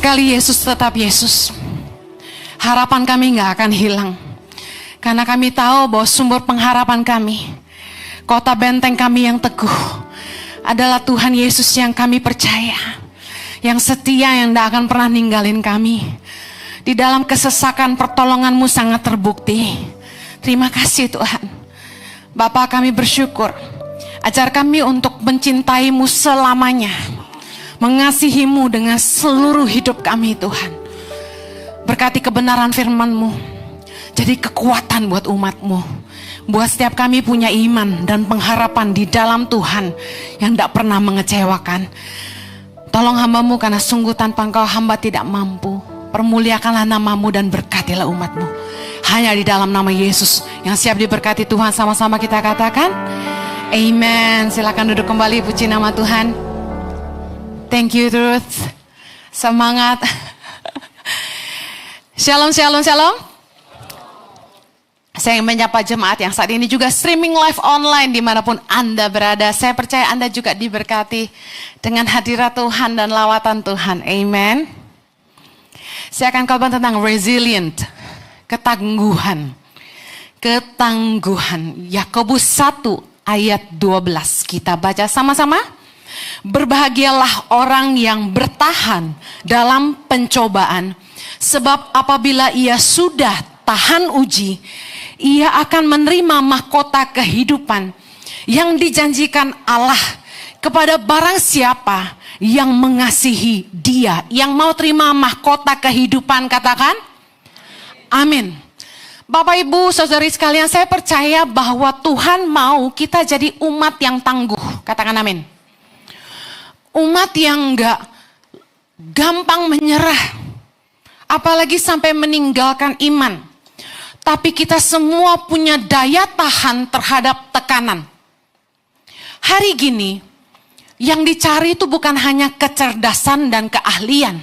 Sekali Yesus tetap Yesus, harapan kami gak akan hilang. Karena kami tahu bahwa sumber pengharapan kami, kota benteng kami yang teguh, adalah Tuhan Yesus yang kami percaya, yang setia, yang gak akan pernah ninggalin kami. Di dalam kesesakan pertolongan-Mu sangat terbukti. Terima kasih Tuhan. Bapa, kami bersyukur, ajar kami untuk mencintai-Mu selamanya, mengasihi-Mu dengan seluruh hidup kami Tuhan. Berkati kebenaran firman-Mu, jadi kekuatan buat umat-Mu. Buat setiap kami punya iman dan pengharapan di dalam Tuhan yang tidak pernah mengecewakan. Tolong hamba-Mu karena sungguh tanpa Engkau hamba tidak mampu. Permuliakanlah nama-Mu dan berkatilah umat-Mu. Hanya di dalam nama Yesus yang siap diberkati Tuhan, sama-sama kita katakan Amen. Silakan duduk kembali, puji nama Tuhan. Thank you Ruth. Semangat. Shalom, shalom, shalom. Saya ingin menyapa jemaat yang saat ini juga streaming live online dimanapun Anda berada. Saya percaya Anda juga diberkati dengan hadirat Tuhan dan lawatan Tuhan. Amen. Saya akan khotbah tentang resilient, ketangguhan. Ketangguhan. Yakobus 1 ayat 12. Kita baca sama-sama. Berbahagialah orang yang bertahan dalam pencobaan, sebab apabila ia sudah tahan uji, ia akan menerima mahkota kehidupan yang dijanjikan Allah kepada barang siapa yang mengasihi Dia. Yang mau terima mahkota kehidupan, katakan amin. Bapak Ibu Saudari sekalian, saya percaya bahwa Tuhan mau kita jadi umat yang tangguh, katakan amin. Umat yang gak gampang menyerah, apalagi sampai meninggalkan iman. Tapi kita semua punya daya tahan terhadap tekanan. Hari gini, yang dicari itu bukan hanya kecerdasan dan keahlian,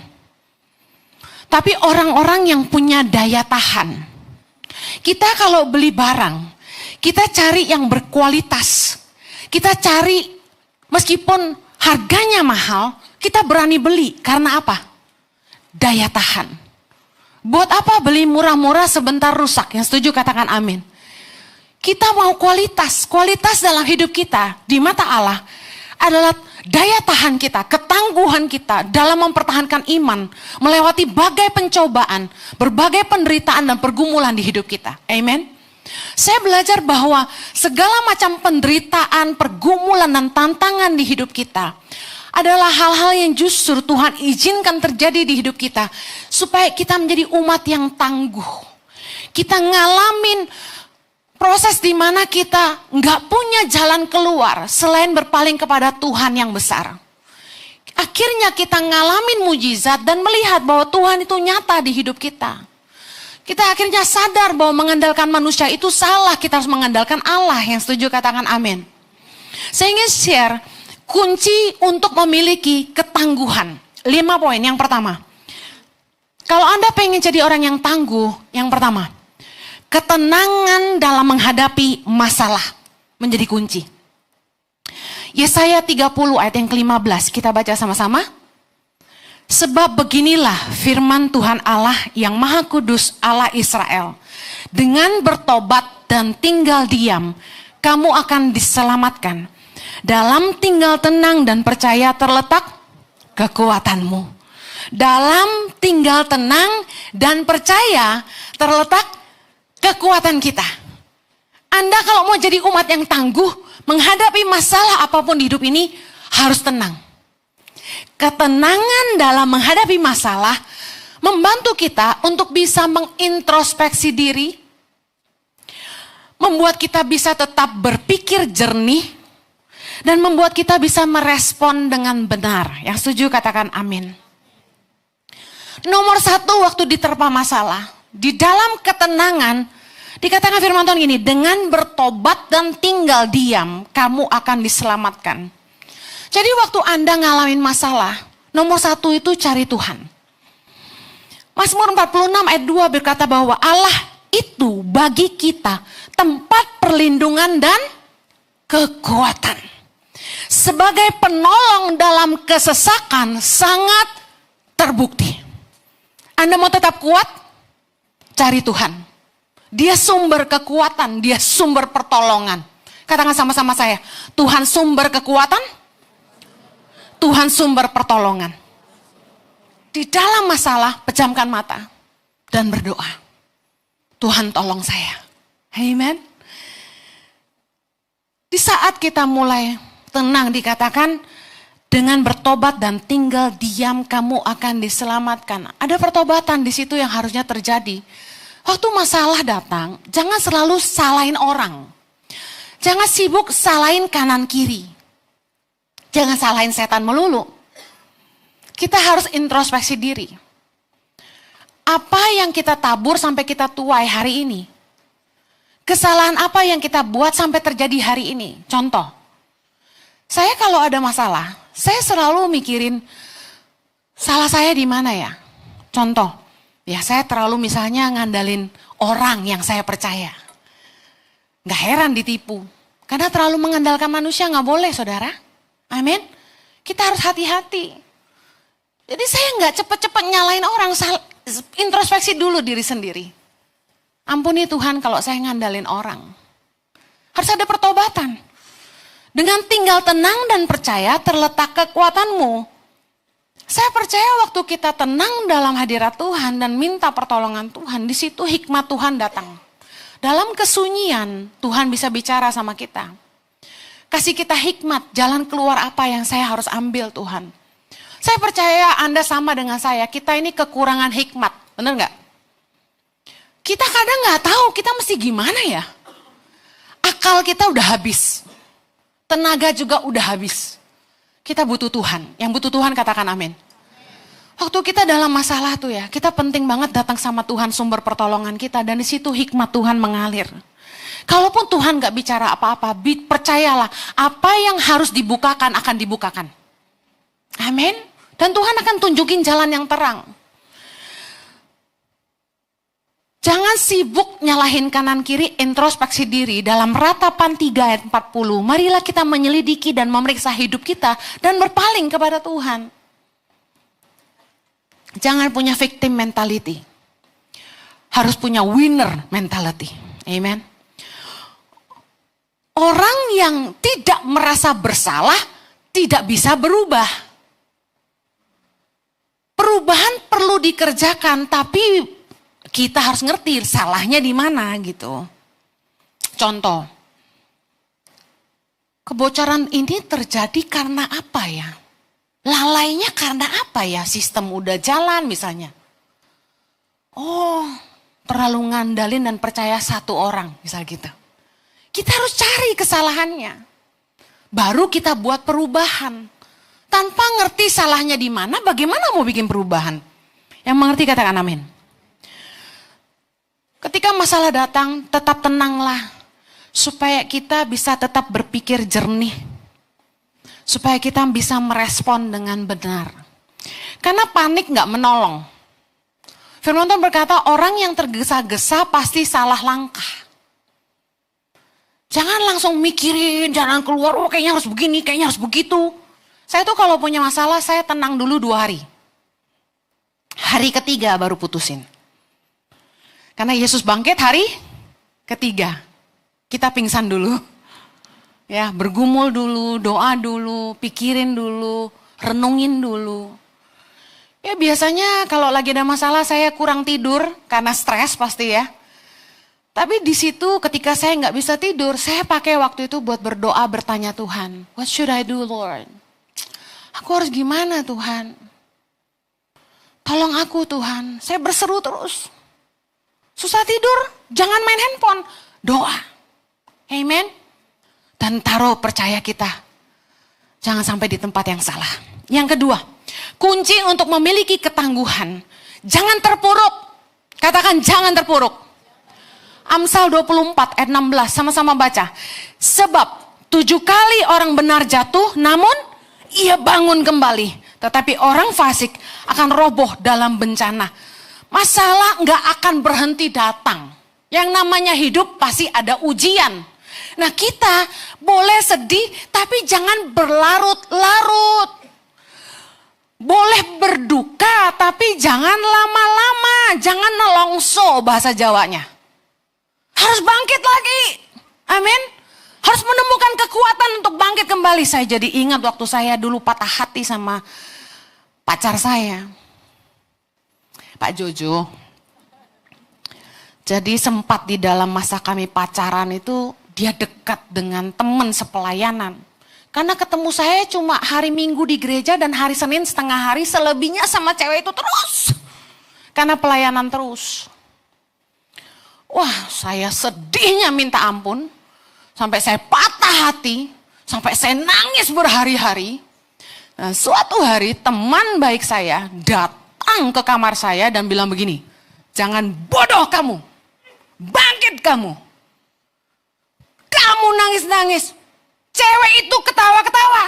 tapi orang-orang yang punya daya tahan. Kita kalau beli barang, kita cari yang berkualitas. Kita cari meskipun harganya mahal, kita berani beli. Karena apa? Daya tahan. Buat apa beli murah-murah sebentar rusak? Yang setuju katakan amin. Kita mau kualitas. Kualitas dalam hidup kita di mata Allah adalah daya tahan kita, ketangguhan kita dalam mempertahankan iman, melewati berbagai pencobaan, berbagai penderitaan dan pergumulan di hidup kita. Amen. Saya belajar bahwa segala macam penderitaan, pergumulan dan tantangan di hidup kita adalah hal-hal yang justru Tuhan izinkan terjadi di hidup kita supaya kita menjadi umat yang tangguh. Kita ngalamin proses di mana kita nggak punya jalan keluar selain berpaling kepada Tuhan yang besar. Akhirnya kita ngalamin mujizat dan melihat bahwa Tuhan itu nyata di hidup kita. Kita akhirnya sadar bahwa mengandalkan manusia itu salah, kita harus mengandalkan Allah. Yang setuju katakan amin. Saya ingin share kunci untuk memiliki ketangguhan. 5 poin. Yang pertama, kalau Anda pengen jadi orang yang tangguh, yang pertama, ketenangan dalam menghadapi masalah menjadi kunci. Yesaya 30 ayat yang ke-15, kita baca sama-sama. Sebab beginilah firman Tuhan Allah yang Maha Kudus, Allah Israel. Dengan bertobat dan tinggal diam, kamu akan diselamatkan. Dalam tinggal tenang dan percaya terletak kekuatanmu. Dalam tinggal tenang dan percaya terletak kekuatan kita. Anda kalau mau jadi umat yang tangguh, menghadapi masalah apapun di hidup ini, harus tenang. Ketenangan dalam menghadapi masalah membantu kita untuk bisa mengintrospeksi diri, membuat kita bisa tetap berpikir jernih, dan membuat kita bisa merespon dengan benar. Yang setuju katakan amin. Nomor 1 waktu diterpa masalah, di dalam ketenangan, dikatakan firman Tuhan gini, dengan bertobat dan tinggal diam, kamu akan diselamatkan. Jadi waktu Anda ngalamin masalah, nomor 1 itu cari Tuhan. Mazmur 46 ayat 2 berkata bahwa Allah itu bagi kita tempat perlindungan dan kekuatan. Sebagai penolong dalam kesesakan sangat terbukti. Anda mau tetap kuat? Cari Tuhan. Dia sumber kekuatan, dia sumber pertolongan. Katakan sama-sama saya, Tuhan sumber kekuatan, Tuhan sumber pertolongan. Di dalam masalah, pejamkan mata dan berdoa. Tuhan tolong saya. Amen. Di saat kita mulai tenang, dikatakan dengan bertobat dan tinggal diam kamu akan diselamatkan. Ada pertobatan di situ yang harusnya terjadi. Waktu masalah datang, jangan selalu salahin orang. Jangan sibuk salahin kanan kiri. Jangan salahin setan melulu. Kita harus introspeksi diri. Apa yang kita tabur sampai kita tuai hari ini? Kesalahan apa yang kita buat sampai terjadi hari ini? Contoh, saya kalau ada masalah, saya selalu mikirin salah saya di mana ya? Contoh, ya saya terlalu misalnya ngandalin orang yang saya percaya. Gak heran ditipu. Karena terlalu mengandalkan manusia gak boleh, saudara. Amin. Kita harus hati-hati. Jadi saya gak cepet-cepet nyalain orang, introspeksi dulu diri sendiri. Ampuni Tuhan kalau saya ngandalin orang. Harus ada pertobatan. Dengan tinggal tenang dan percaya terletak kekuatanmu. Saya percaya waktu kita tenang dalam hadirat Tuhan dan minta pertolongan Tuhan, di situ hikmat Tuhan datang. Dalam kesunyian Tuhan bisa bicara sama kita. Kasih kita hikmat, jalan keluar apa yang saya harus ambil Tuhan. Saya percaya Anda sama dengan saya, kita ini kekurangan hikmat, benar nggak? Kita kadang nggak tahu kita mesti gimana ya. Akal kita udah habis. Tenaga juga udah habis. Kita butuh Tuhan. Yang butuh Tuhan katakan amin. Waktu kita dalam masalah tuh ya, kita penting banget datang sama Tuhan sumber pertolongan kita. Dan di situ hikmat Tuhan mengalir. Kalaupun Tuhan gak bicara apa-apa, percayalah apa yang harus dibukakan akan dibukakan. Amin. Dan Tuhan akan tunjukin jalan yang terang. Jangan sibuk nyalahin kanan kiri, introspeksi diri. Dalam Ratapan 3 ayat 40, marilah kita menyelidiki dan memeriksa hidup kita dan berpaling kepada Tuhan. Jangan punya victim mentality. Harus punya winner mentality. Amen. Orang yang tidak merasa bersalah tidak bisa berubah. Perubahan perlu dikerjakan, tapi kita harus ngerti salahnya di mana gitu. Contoh, kebocoran ini terjadi karena apa ya? Lalainya karena apa ya? Sistem udah jalan misalnya. Oh, terlalu ngandalin dan percaya satu orang, misal gitu. Kita harus cari kesalahannya. Baru kita buat perubahan. Tanpa ngerti salahnya di mana, bagaimana mau bikin perubahan? Yang mengerti katakan amin. Ketika masalah datang, tetap tenanglah. Supaya kita bisa tetap berpikir jernih. Supaya kita bisa merespon dengan benar. Karena panik gak menolong. Firman Tuhan berkata, orang yang tergesa-gesa pasti salah langkah. Jangan langsung mikirin jalan keluar, oh kayaknya harus begini, kayaknya harus begitu. Saya tuh kalau punya masalah, saya tenang dulu 2 hari. Hari ketiga baru putusin. Karena Yesus bangkit hari ketiga. Kita pingsan dulu. Ya, bergumul dulu, doa dulu, pikirin dulu, renungin dulu. Ya biasanya kalau lagi ada masalah saya kurang tidur karena stres pasti ya. Tapi di situ ketika saya nggak bisa tidur, saya pakai waktu itu buat berdoa, bertanya Tuhan, what should I do Lord? Aku harus gimana Tuhan? Tolong aku Tuhan, saya berseru terus. Susah tidur, jangan main handphone, doa. Amen. Dan taruh percaya kita. Jangan sampai di tempat yang salah. Yang kedua, kunci untuk memiliki ketangguhan. Jangan terpuruk. Katakan jangan terpuruk. Amsal 24 ayat 16, sama-sama baca. Sebab 7 kali orang benar jatuh, namun ia bangun kembali. Tetapi orang fasik akan roboh dalam bencana. Masalah nggak akan berhenti datang. Yang namanya hidup pasti ada ujian. Nah kita boleh sedih tapi jangan berlarut-larut. Boleh berduka tapi jangan lama-lama, jangan nelongso bahasa Jawanya. Harus bangkit lagi. Amin. Harus menemukan kekuatan untuk bangkit kembali. Saya jadi ingat waktu saya dulu patah hati sama pacar saya, Pak Jojo. Jadi sempat di dalam masa kami pacaran itu dia dekat dengan teman sepelayanan. Karena ketemu saya cuma hari Minggu di gereja dan hari Senin setengah hari, selebihnya sama cewek itu terus. Karena pelayanan terus. Wah, saya sedihnya minta ampun. Sampai saya patah hati, sampai saya nangis berhari-hari. Nah, suatu hari teman baik saya datang ke kamar saya dan bilang begini, jangan bodoh kamu, bangkit kamu. Kamu nangis-nangis, cewek itu ketawa-ketawa.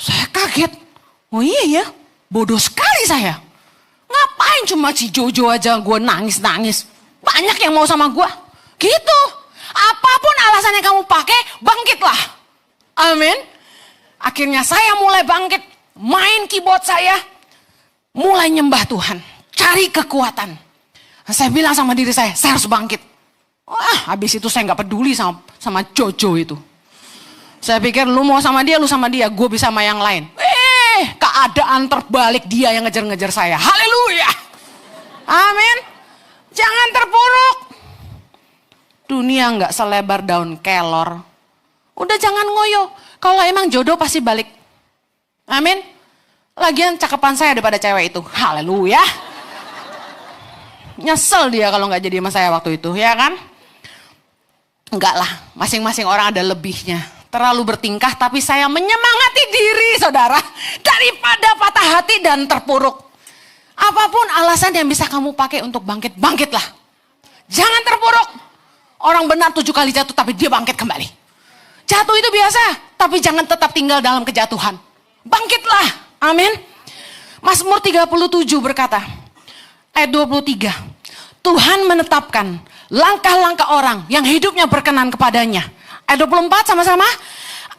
Saya kaget, oh iya ya, bodoh sekali saya. Ngapain cuma si Jojo aja gue nangis-nangis. Banyak yang mau sama gue. Gitu. Apapun alasan yang kamu pakai, bangkitlah. Amin. Akhirnya saya mulai bangkit. Main keyboard saya. Mulai nyembah Tuhan. Cari kekuatan. Saya bilang sama diri saya harus bangkit. Wah, habis itu saya gak peduli sama Jojo itu. Saya pikir lu mau sama dia, lu sama dia. Gue bisa sama yang lain. Keadaan terbalik, dia yang ngejar-ngejar saya. Haleluya. Amin. Jangan terpuruk. Dunia gak selebar daun kelor. Udah jangan ngoyo. Kalau emang jodoh pasti balik. Amin. Lagian cakepan saya daripada cewek itu. Haleluya. Nyesel dia kalau gak jadi sama saya waktu itu, ya kan? Enggak lah, masing-masing orang ada lebihnya. Terlalu bertingkah, tapi saya menyemangati diri, saudara. Daripada patah hati dan terpuruk. Apapun alasan yang bisa kamu pakai untuk bangkit, bangkitlah. Jangan terpuruk. Orang benar 7 kali jatuh, tapi dia bangkit kembali. Jatuh itu biasa, tapi jangan tetap tinggal dalam kejatuhan. Bangkitlah, amin. Mazmur 37 berkata, ayat 23. Tuhan menetapkan langkah-langkah orang yang hidupnya berkenan kepadanya. Ayat 24 sama-sama.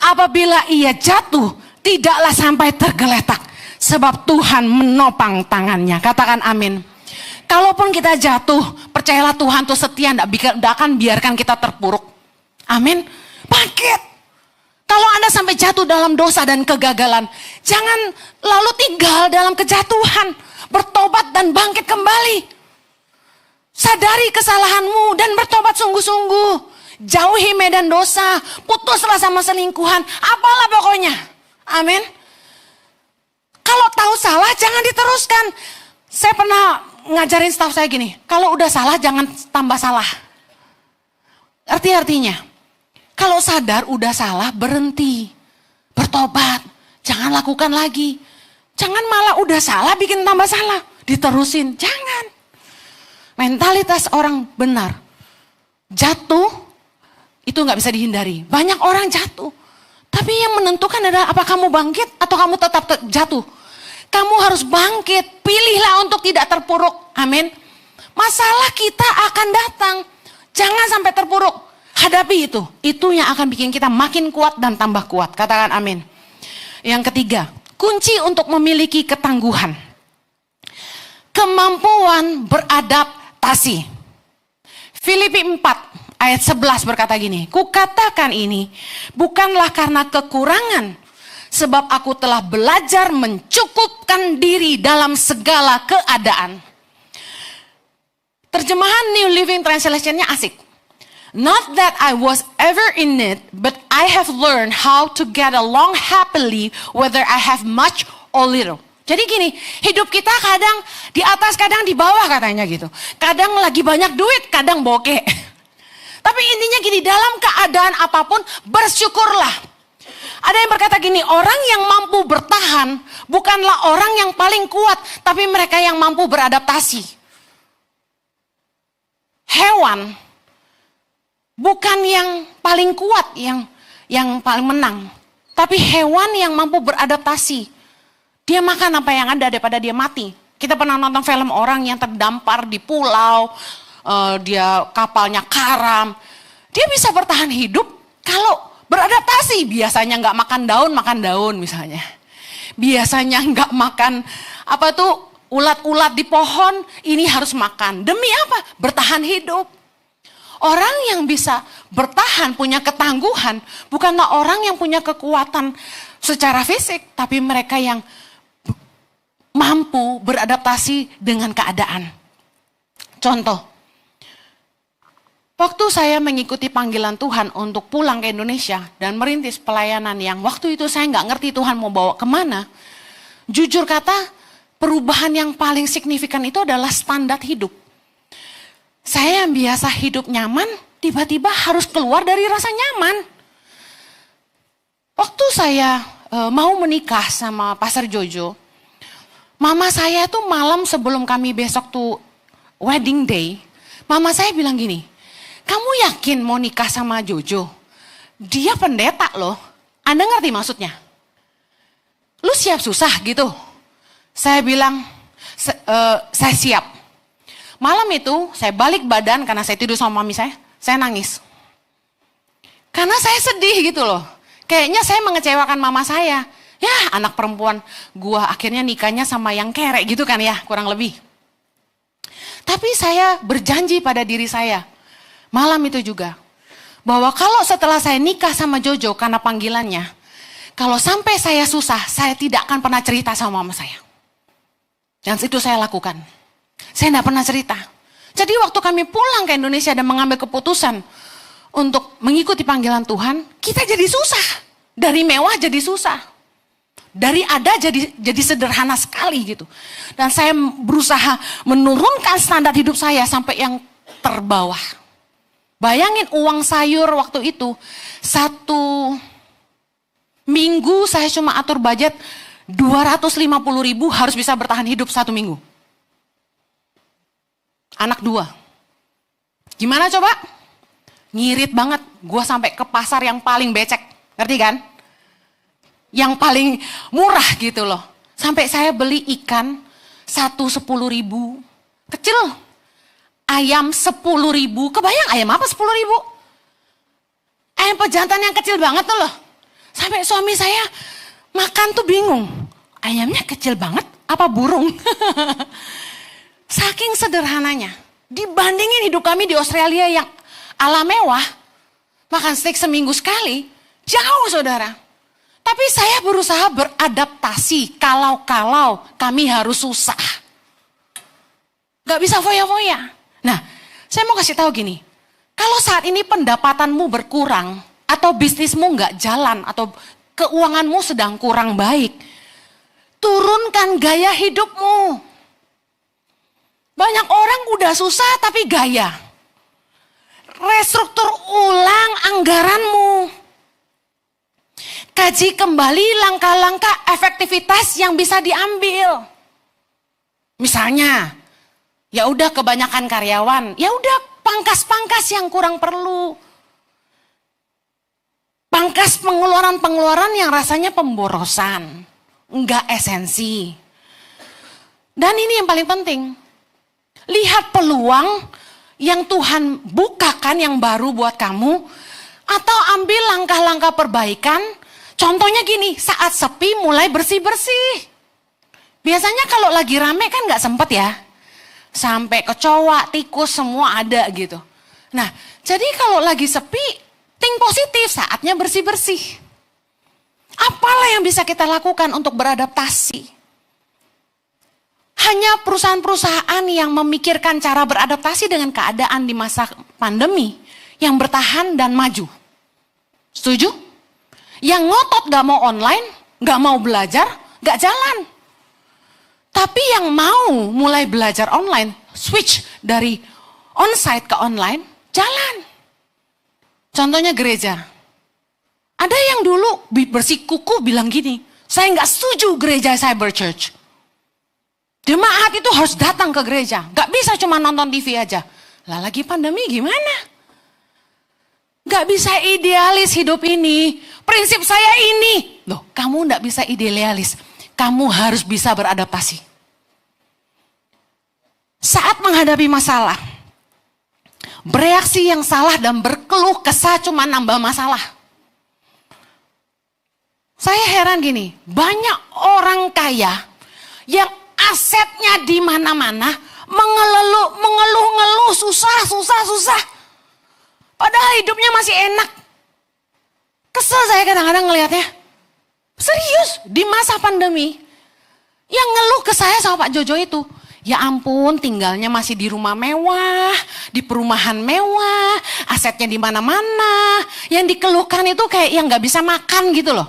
Apabila ia jatuh, tidaklah sampai tergeletak. Sebab Tuhan menopang tangannya. Katakan amin. Kalaupun kita jatuh, percayalah Tuhan tuh setia, tidak akan biarkan kita terpuruk. Amin. Bangkit. Kalau Anda sampai jatuh dalam dosa dan kegagalan, jangan lalu tinggal dalam kejatuhan. Bertobat dan bangkit kembali. Sadari kesalahanmu dan bertobat sungguh-sungguh. Jauhi medan dosa, putuslah sama selingkuhan, apalah pokoknya. Amin. Kalau tahu salah jangan diteruskan. Saya pernah ngajarin staf saya gini, kalau udah salah jangan tambah salah. Artinya, kalau sadar udah salah berhenti. Bertobat, jangan lakukan lagi. Jangan malah udah salah bikin tambah salah. Diterusin, jangan. Mentalitas orang benar. Jatuh itu gak bisa dihindari. Banyak orang jatuh. Tapi yang menentukan adalah apa kamu bangkit atau kamu tetap jatuh. Kamu harus bangkit. Pilihlah untuk tidak terpuruk. Amin. Masalah kita akan datang. Jangan sampai terpuruk. Hadapi itu. Itu yang akan bikin kita makin kuat dan tambah kuat. Katakan amin. Yang ketiga, kunci untuk memiliki ketangguhan. Kemampuan beradaptasi. Filipi 4 ayat 11 berkata gini, kukatakan ini bukanlah karena kekurangan, sebab aku telah belajar mencukupkan diri dalam segala keadaan. Terjemahan New Living Translation-nya asik. Not that I was ever in it, but I have learned how to get along happily whether I have much or little. Jadi gini, hidup kita kadang di atas, kadang di bawah katanya gitu. Kadang lagi banyak duit, kadang bokeh. Tapi intinya gini, dalam keadaan apapun bersyukurlah. Ada yang berkata gini, orang yang mampu bertahan bukanlah orang yang paling kuat, tapi mereka yang mampu beradaptasi. Hewan bukan yang paling kuat, yang paling menang. Tapi hewan yang mampu beradaptasi. Dia makan apa yang ada daripada dia mati. Kita pernah nonton film orang yang terdampar di pulau, dia kapalnya karam. Dia bisa bertahan hidup kalau beradaptasi. Biasanya nggak makan daun misalnya. biasanya nggak makan ulat-ulat di pohon, ini harus makan. Demi apa? Bertahan hidup. Orang yang bisa bertahan, punya ketangguhan, bukanlah orang yang punya kekuatan secara fisik, tapi mereka yang mampu beradaptasi dengan keadaan. Contoh, waktu saya mengikuti panggilan Tuhan untuk pulang ke Indonesia dan merintis pelayanan yang waktu itu saya nggak ngerti Tuhan mau bawa kemana. Jujur kata, perubahan yang paling signifikan itu adalah standar hidup. Saya yang biasa hidup nyaman, tiba-tiba harus keluar dari rasa nyaman. Waktu saya mau menikah sama Pastor Jojo, mama saya tuh malam sebelum kami besok tuh wedding day, mama saya bilang gini, kamu yakin mau nikah sama Jojo? Dia pendeta loh. Anda ngerti maksudnya? Lu siap susah gitu? Saya bilang, saya siap. Malam itu saya balik badan karena saya tidur sama mami saya nangis. Karena saya sedih gitu loh. Kayaknya saya mengecewakan mama saya. Ya anak perempuan gua akhirnya nikahnya sama yang kerek gitu kan ya, kurang lebih. Tapi saya berjanji pada diri saya, malam itu juga, bahwa kalau setelah saya nikah sama Jojo karena panggilannya, kalau sampai saya susah, saya tidak akan pernah cerita sama mama saya. Dan itu saya lakukan. Saya tidak pernah cerita. Jadi waktu kami pulang ke Indonesia dan mengambil keputusan untuk mengikuti panggilan Tuhan, kita jadi susah. Dari mewah jadi susah. Dari ada jadi sederhana sekali gitu. Dan saya berusaha menurunkan standar hidup saya sampai yang terbawah. Bayangin uang sayur waktu itu, 1 minggu saya cuma atur budget 250.000 harus bisa bertahan hidup 1 minggu. Anak 2. Gimana coba? Ngirit banget. Gue sampai ke pasar yang paling becek. Ngerti kan? Yang paling murah gitu loh. Sampai saya beli ikan 10.000. Kecil. Ayam 10.000. Kebayang ayam apa 10.000? Ayam pejantan yang kecil banget tuh loh. Sampai suami saya makan tuh bingung. Ayamnya kecil banget apa burung? Saking sederhananya. Dibandingin hidup kami di Australia yang ala mewah. Makan steak seminggu sekali. Jauh saudara. Tapi saya berusaha beradaptasi kalau kami harus susah. Gak bisa foya-foya. Nah, saya mau kasih tahu gini. Kalau saat ini pendapatanmu berkurang, atau bisnismu gak jalan, atau keuanganmu sedang kurang baik, turunkan gaya hidupmu. Banyak orang udah susah tapi gaya. Restruktur ulang anggaranmu. Kaji kembali langkah-langkah efektivitas yang bisa diambil. Misalnya, ya udah kebanyakan karyawan, ya udah pangkas-pangkas yang kurang perlu. Pangkas pengeluaran-pengeluaran yang rasanya pemborosan, enggak esensi. Dan ini yang paling penting, lihat peluang yang Tuhan bukakan yang baru buat kamu, atau ambil langkah-langkah perbaikan. Contohnya gini, saat sepi mulai bersih-bersih. Biasanya kalau lagi rame kan gak sempet ya. Sampai kecoa, tikus semua ada gitu. Nah, jadi kalau lagi sepi, think positif, saatnya bersih-bersih. Apalah yang bisa kita lakukan untuk beradaptasi? Hanya perusahaan-perusahaan yang memikirkan cara beradaptasi dengan keadaan di masa pandemi yang bertahan dan maju. Setuju? Yang ngotot gak mau online, gak mau belajar, gak jalan. Tapi yang mau mulai belajar online, switch dari onsite ke online, jalan. Contohnya gereja. Ada yang dulu bersikukuh bilang gini, saya gak setuju gereja cyber church. Jemaat itu harus datang ke gereja, gak bisa cuma nonton TV aja. Lah lagi pandemi gimana? Gak bisa idealis hidup ini. Prinsip saya ini. Loh, kamu gak bisa idealis. Kamu harus bisa beradaptasi. Saat menghadapi masalah, bereaksi yang salah dan berkeluh kesah cuma nambah masalah. Saya heran gini, banyak orang kaya yang asetnya di mana-mana, mengeluh-ngeluh, susah. Padahal hidupnya masih enak. Kesel saya kadang-kadang ngelihatnya. Serius, di masa pandemi, yang ngeluh ke saya sama Pak Jojo itu, ya ampun, tinggalnya masih di rumah mewah, di perumahan mewah, asetnya di mana-mana. Yang dikeluhkan itu kayak yang nggak bisa makan gitu loh.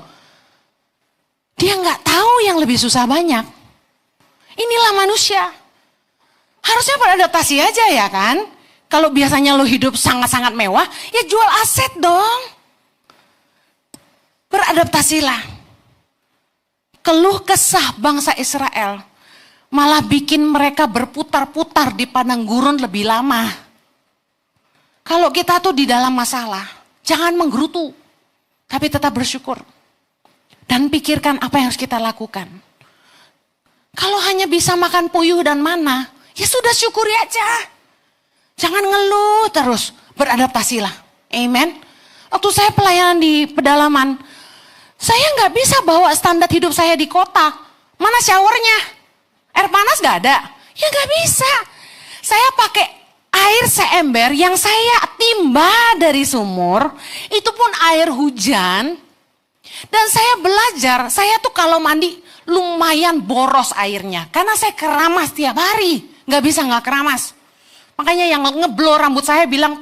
Dia nggak tahu yang lebih susah banyak. Inilah manusia. Harusnya beradaptasi aja ya kan. Kalau biasanya lo hidup sangat-sangat mewah, ya jual aset dong. Beradaptasilah. Keluh kesah bangsa Israel malah bikin mereka berputar-putar di padang gurun lebih lama. Kalau kita tuh di dalam masalah, jangan menggerutu, tapi tetap bersyukur. Dan pikirkan apa yang harus kita lakukan. Kalau hanya bisa makan puyuh dan mana, ya sudah syukuri aja. Jangan ngeluh terus, beradaptasilah. Amen. Waktu saya pelayanan di pedalaman, saya nggak bisa bawa standar hidup saya di kota. Mana showernya? Air panas nggak ada? Ya nggak bisa. Saya pakai air seember yang saya timba dari sumur, itu pun air hujan. Dan saya belajar, saya tuh kalau mandi lumayan boros airnya. Karena saya keramas tiap hari, nggak bisa nggak keramas. Makanya yang ngeblow rambut saya bilang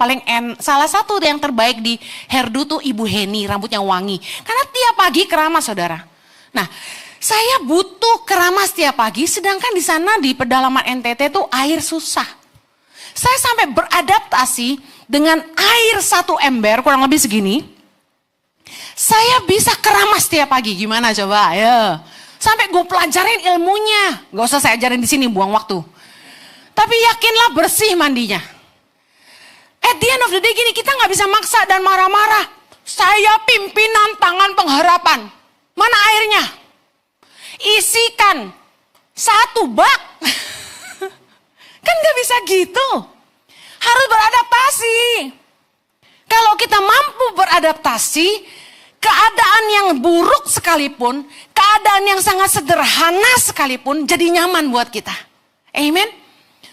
salah satu yang terbaik di hairdo tuh Ibu Heni, rambutnya wangi. Karena tiap pagi keramas saudara. Nah, saya butuh keramas tiap pagi, sedangkan di sana di pedalaman NTT tuh air susah. Saya sampai beradaptasi dengan air satu ember, kurang lebih segini. Saya bisa keramas tiap pagi, gimana coba? Ayo. Sampai gue pelajarin ilmunya. Gak usah saya ajarin di sini, buang waktu. Tapi yakinlah bersih mandinya. At the end of the day gini, kita gak bisa maksa dan marah-marah. Saya pimpinan Tangan Pengharapan. Mana airnya? Isikan 1 bak. Kan gak bisa gitu. Harus beradaptasi. Kalau kita mampu beradaptasi, keadaan yang buruk sekalipun, keadaan yang sangat sederhana sekalipun, jadi nyaman buat kita. Amen.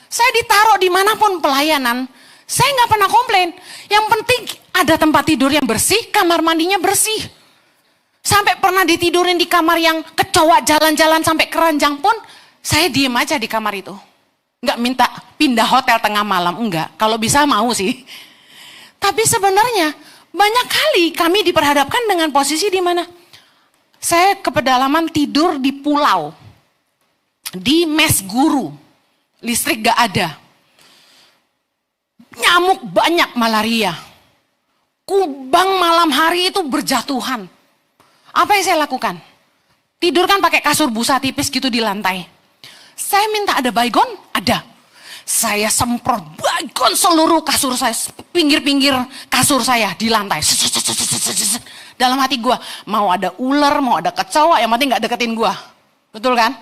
Saya ditaruh dimanapun pelayanan, saya nggak pernah komplain. Yang penting ada tempat tidur yang bersih, kamar mandinya bersih. Sampai pernah ditidurin di kamar yang kecoa jalan-jalan sampai keranjang pun, saya diem aja di kamar itu. Nggak minta pindah hotel tengah malam, enggak. Kalau bisa mau sih. Tapi sebenarnya banyak kali kami diperhadapkan dengan posisi di mana saya ke pedalaman tidur di pulau, di mes guru, listrik gak ada, nyamuk banyak, malaria, kubang malam hari itu berjatuhan. Apa yang saya lakukan? Tidur kan pakai kasur busa tipis gitu di lantai. Saya minta ada baygon, ada. Saya semprot baygon seluruh kasur saya, pinggir-pinggir kasur saya di lantai. Dalam hati gue, mau ada ular, mau ada kecoa, yang penting gak deketin gue. Betul kan?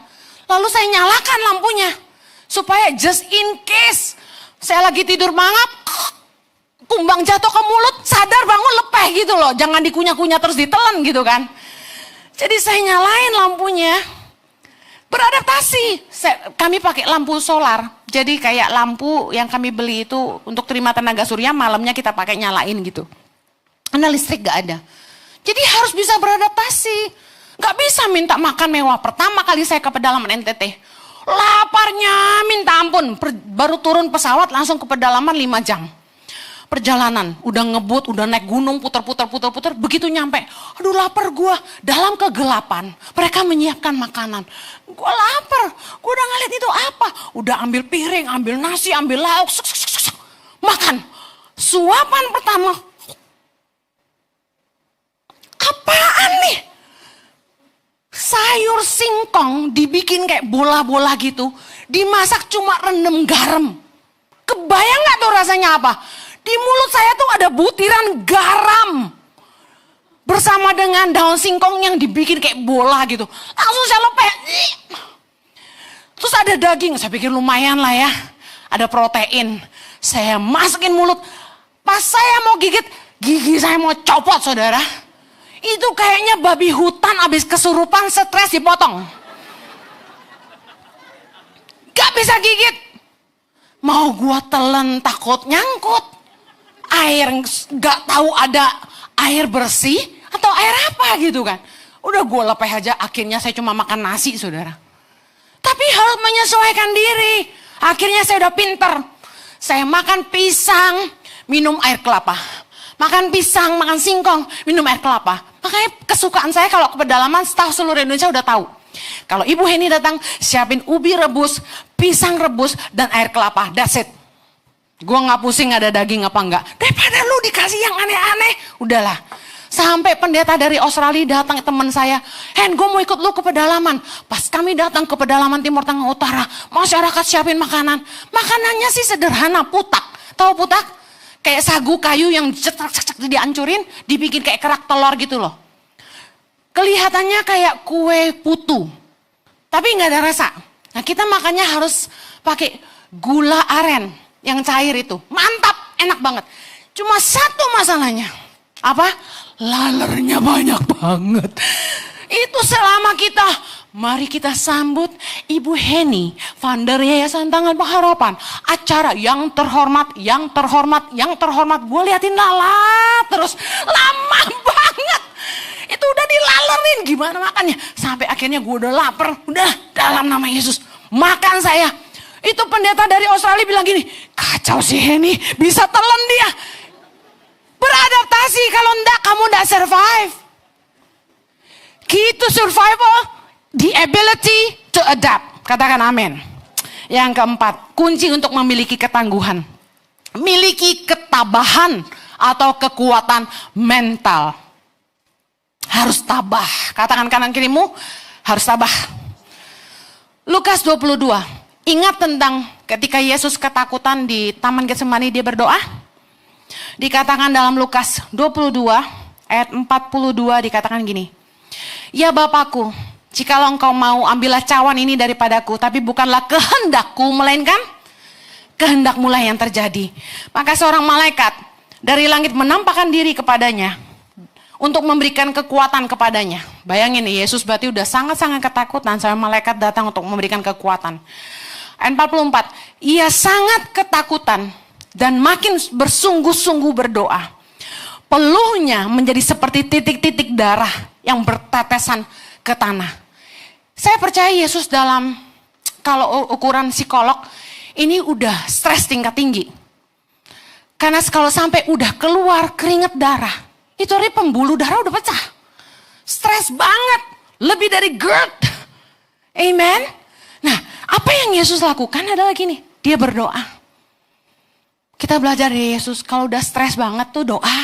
Lalu saya nyalakan lampunya. Supaya just in case saya lagi tidur mangap, kumbang jatuh ke mulut, sadar bangun lepeh gitu loh. Jangan dikunyah-kunyah terus ditelan gitu kan. Jadi saya nyalain lampunya. Beradaptasi. Kami pakai lampu solar. Jadi kayak lampu yang kami beli itu untuk terima tenaga surya, malamnya kita pakai nyalain gitu. Karena listrik gak ada. Jadi harus bisa beradaptasi. Gak bisa minta makan mewah. Pertama kali saya ke pedalaman NTT. Laparnya minta ampun. Baru turun pesawat langsung ke pedalaman 5 jam. Perjalanan, udah ngebut, udah naik gunung, putar-putar, begitu nyampe, aduh lapar gua. Dalam kegelapan, mereka menyiapkan makanan. Gua lapar, gua udah ngeliat itu apa. Udah ambil piring, ambil nasi, ambil lauk, makan. Suapan pertama, apaan nih? Sayur singkong dibikin kayak bola-bola gitu, dimasak cuma rendem garam. Kebayang gak tuh rasanya apa? Di mulut saya tuh ada butiran garam. Bersama dengan daun singkong yang dibikin kayak bola gitu. Langsung saya lepeh. Terus ada daging, saya pikir lumayan lah ya. Ada protein. Saya masukin mulut. Pas saya mau gigit, gigi saya mau copot saudara. Itu kayaknya babi hutan abis kesurupan stres dipotong. Gak bisa gigit. Mau gua telan takut nyangkut. Air gak tahu ada air bersih atau air apa gitu kan. Udah gua lepeh aja, akhirnya saya cuma makan nasi saudara. Tapi harus menyesuaikan diri. Akhirnya saya udah pinter. Saya makan pisang, minum air kelapa. Makan pisang, makan singkong, minum air kelapa. Makanya kesukaan saya kalau ke pedalaman, setahu seluruh Indonesia udah tahu. Kalau Ibu Heni datang, siapin ubi rebus, pisang rebus, dan air kelapa. That's it. Gue gak pusing ada daging apa enggak. Daripada lu dikasih yang aneh-aneh, udahlah. Sampai pendeta dari Australia datang teman saya. Hen, gue mau ikut lu ke pedalaman. Pas kami datang ke pedalaman Timur Tengah Utara, masyarakat siapin makanan. Makanannya sih sederhana, putak. Tahu putak? Kayak sagu kayu yang cetak-cetak dihancurin, dibikin kayak kerak telur gitu loh. Kelihatannya kayak kue putu. Tapi nggak ada rasa. Nah kita makannya harus pakai gula aren yang cair itu. Mantap, enak banget. Cuma satu masalahnya. Apa? Lalernya banyak banget. Itu selama kita, mari kita sambut Ibu Heni, founder Yayasan Tangan Pengharapan. Acara yang terhormat, yang terhormat, yang terhormat. Gue liatin lalat terus, lama banget. Itu udah dilalerin, gimana makannya. Sampai akhirnya gue udah lapar, udah dalam nama Yesus. Makan saya. Itu pendeta dari Australia bilang gini, kacau si Heni, bisa telan dia. Beradaptasi, kalau enggak kamu enggak survive. Key to survival, the ability to adapt. Katakan amin. Yang keempat, kunci untuk memiliki ketangguhan. Miliki ketabahan atau kekuatan mental. Harus tabah. Katakan kanan kirimu, harus tabah. Lukas 22. Ingat tentang ketika Yesus ketakutan di Taman Getsemani dia berdoa? Dikatakan dalam Lukas 22 ayat 42 dikatakan gini. Ya Bapakku, jikalau engkau mau ambillah cawan ini daripadaku, tapi bukanlah kehendakku melainkan kehendakmu lah yang terjadi. Maka seorang malaikat dari langit menampakkan diri kepadanya untuk memberikan kekuatan kepadanya. Bayangin nih, Yesus berarti udah sangat-sangat ketakutan sampai malaikat datang untuk memberikan kekuatan. Ayat 44, ia sangat ketakutan dan makin bersungguh-sungguh berdoa. Peluhnya menjadi seperti titik-titik darah yang bertetesan ke tanah. Saya percaya Yesus dalam, kalau ukuran psikolog, ini udah stres tingkat tinggi. Karena kalau sampai udah keluar keringat darah, itu artinya pembuluh darah udah pecah. Stres banget, lebih dari GERD. Amen. Nah, apa yang Yesus lakukan adalah gini, dia berdoa. Kita belajar dari Yesus, kalau udah stres banget tuh doa.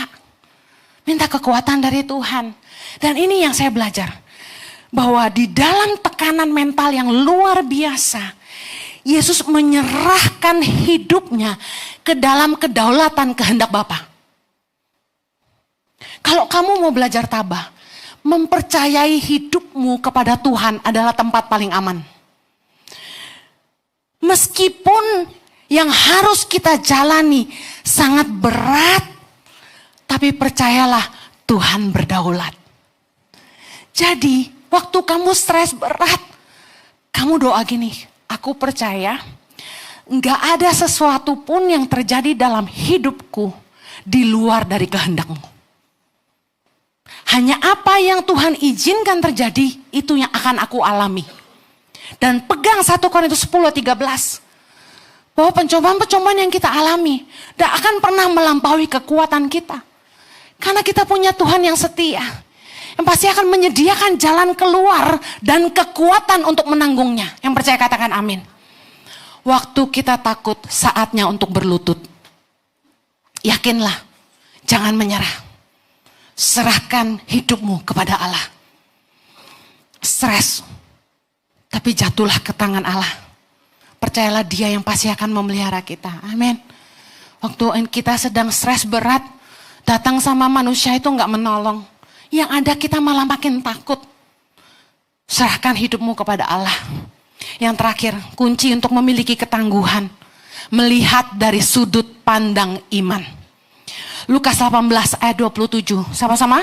Minta kekuatan dari Tuhan. Dan ini yang saya belajar. Bahwa di dalam tekanan mental yang luar biasa, Yesus menyerahkan hidupnya ke dalam kedaulatan kehendak Bapa. Kalau kamu mau belajar tabah, mempercayai hidupmu kepada Tuhan adalah tempat paling aman. Meskipun yang harus kita jalani sangat berat, tapi percayalah Tuhan berdaulat. Jadi waktu kamu stres berat, kamu doa gini, aku percaya gak ada sesuatu pun yang terjadi dalam hidupku di luar dari kehendakmu. Hanya apa yang Tuhan izinkan terjadi, itu yang akan aku alami. Dan pegang 1 Korintus 10:13. Bahwa pencobaan-pencobaan yang kita alami tidak akan pernah melampaui kekuatan kita. Karena kita punya Tuhan yang setia. Yang pasti akan menyediakan jalan keluar dan kekuatan untuk menanggungnya. Yang percaya katakan amin. Waktu kita takut, saatnya untuk berlutut. Yakinlah, jangan menyerah. Serahkan hidupmu kepada Allah. Stres, tapi jatuhlah ke tangan Allah. Percayalah dia yang pasti akan memelihara kita. Amin. Waktu kita sedang stres berat, datang sama manusia itu gak menolong. Yang ada kita malah makin takut. Serahkan hidupmu kepada Allah. Yang terakhir, kunci untuk memiliki ketangguhan. Melihat dari sudut pandang iman. Lukas 18 ayat 27. Sama-sama.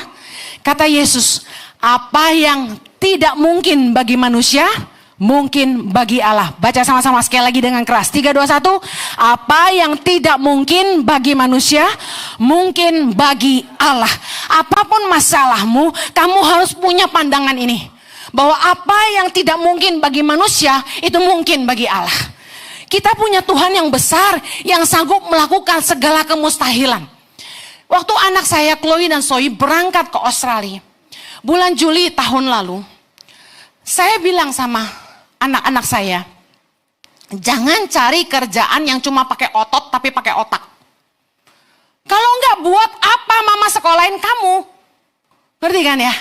Kata Yesus, apa yang tidak mungkin bagi manusia, mungkin bagi Allah. Baca sama-sama sekali lagi dengan keras. 3, 2, 1. Apa yang tidak mungkin bagi manusia, mungkin bagi Allah. Apapun masalahmu, kamu harus punya pandangan ini. Bahwa apa yang tidak mungkin bagi manusia, itu mungkin bagi Allah. Kita punya Tuhan yang besar, yang sanggup melakukan segala kemustahilan. Waktu anak saya, Chloe dan Zoe, berangkat ke Australia. Bulan Juli tahun lalu, saya bilang sama anak-anak saya, jangan cari kerjaan yang cuma pakai otot tapi pakai otak. Kalau enggak, buat apa mama sekolahin kamu? Ngerti kan ya?